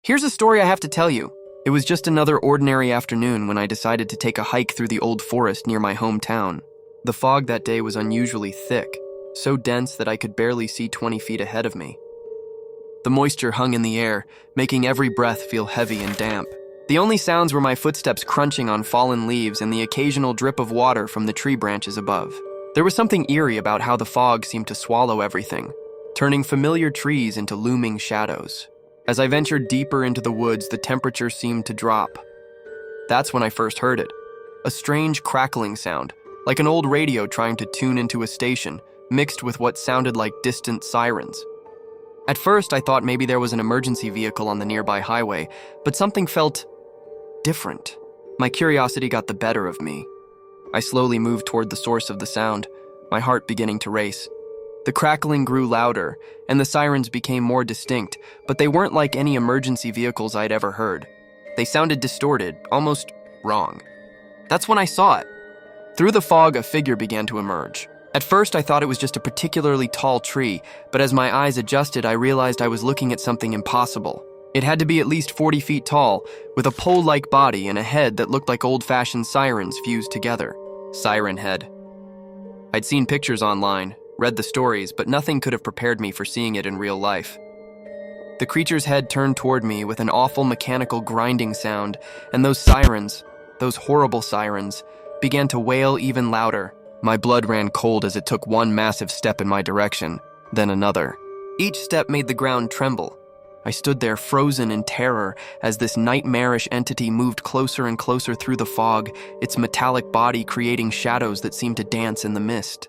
Here's a story I have to tell you. It was just another ordinary afternoon when I decided to take a hike through the old forest near my hometown. The fog that day was unusually thick, so dense that I could barely see 20 feet ahead of me. The moisture hung in the air, making every breath feel heavy and damp. The only sounds were my footsteps crunching on fallen leaves and the occasional drip of water from the tree branches above. There was something eerie about how the fog seemed to swallow everything, turning familiar trees into looming shadows. As I ventured deeper into the woods, the temperature seemed to drop. That's when I first heard it. A strange crackling sound, like an old radio trying to tune into a station, mixed with what sounded like distant sirens. At first, I thought maybe there was an emergency vehicle on the nearby highway, but something felt different. My curiosity got the better of me. I slowly moved toward the source of the sound, my heart beginning to race. The crackling grew louder, and the sirens became more distinct, but they weren't like any emergency vehicles I'd ever heard. They sounded distorted, almost wrong. That's when I saw it. Through the fog, a figure began to emerge. At first, I thought it was just a particularly tall tree, but as my eyes adjusted, I realized I was looking at something impossible. It had to be at least 40 feet tall, with a pole-like body and a head that looked like old-fashioned sirens fused together. Siren head. I'd seen pictures online, read the stories, but nothing could have prepared me for seeing it in real life. The creature's head turned toward me with an awful mechanical grinding sound, and those sirens, those horrible sirens, began to wail even louder. My blood ran cold as it took one massive step in my direction, then another. Each step made the ground tremble. I stood there frozen in terror as this nightmarish entity moved closer and closer through the fog, its metallic body creating shadows that seemed to dance in the mist.